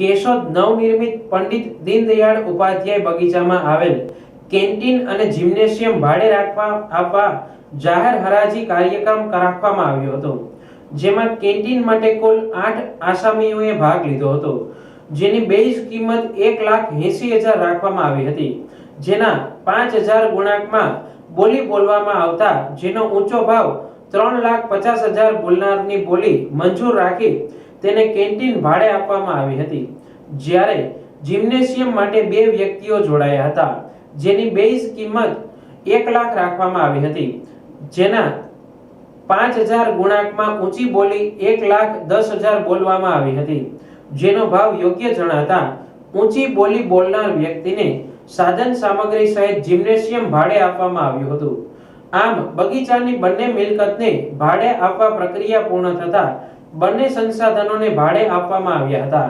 કેશોદ નવનિર્મિત પંડિત દીનદયાળ ઉપાધ્યાય બગીચામાં આવેલ કેન્ટીન અને જિમ્નેશિયમ ભાડે આપવા જાહેર હરાજી કાર્યક્રમ રાખવામાં આવ્યો હતો, જેમાં કેન્ટીન માટે કુલ 8 આસામીઓએ ભાગ લીધો હતો, જેની બેઝ કિંમત 1,80,000 રાખવામાં આવી હતી, જેના 5,000 ગુણાંકમાં બોલી બોલવામાં આવતા જેનો ઊંચો ભાવ 3,50,000 બોલનારની બોલી મંજૂર રાખી તેને કેન્ટીન ભાડે આપવામાં આવી હતી। જ્યારે જિમ્નેશિયમ માટે 2 વ્યક્તિઓ જોડાયા હતા, જેની બેઝ કિંમત 1 લાખ રાખવામાં આવી હતી, જેના 5,000 ગુણાંકમાં ઊંચી બોલી 1,10,000 બોલવામાં આવી હતી, જેનો ભાવ યોગ્ય જણાતા ઊંચી બોલી બોલનાર વ્યક્તિને સાધન સામગ્રી સહિત જિમ્નેશિયમ ભાડે આપવામાં આવ્યું હતું। આમ બગીચાની બંને મિલકતને ભાડે આપવા પ્રક્રિયા પૂર્ણ થતા બંને સંસાધનોને ભાડે આપવામાં આવ્યા હતા।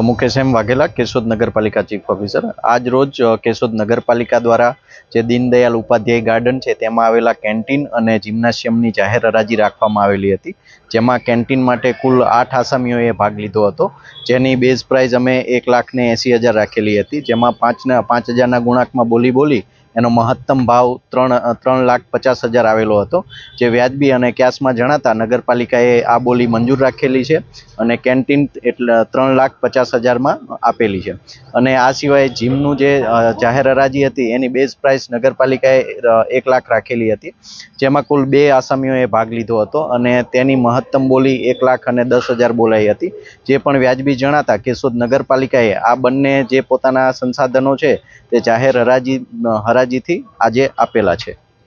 मुकेश एम वाघेला, केशोद नगरपालिका चीफ ऑफिसर। आज रोज केशोद नगरपालिका द्वारा जे दीनदयाल उपाध्याय गार्डन है तेमां आवेला केन्टीन अने जिम्नाशियमनी जाहेर हराजी राखवामां आवेली हती, जेमां केन्टीन माटे कुल 8 आसामीओए भाग लीधो हतो, जेनी बेઝ प्राइस अमे 1,80,000 राखेली हती, जेमां 5,000 गुणांकमां बोली एनो महत्तम भाव 3,50,000 आवेलो हतो, जे व्याजबी अने केशमां जणाता नगरपालिकाए आ बोली मंजूर राखेली छे अने केन्टीन एटले 3,50,000 मां आपेली छे। अने आ सिवाय जीमनुं जे जाहेर हराजी हती एनी बेઝ प्राइस नगरपालिकाए 1 लाख राखेली हती, जेमां कुल 2 आसामीओए भाग लीधो हतो अने तेनी महत्तम बोली 1,10,000 बोलाई हती, जे पण व्याजबी जणाता केशोद नगरपालिकाए आ बंने जे पोताना संसाधनो छे ते जाहेर हराजीथी आजे आपेला छे।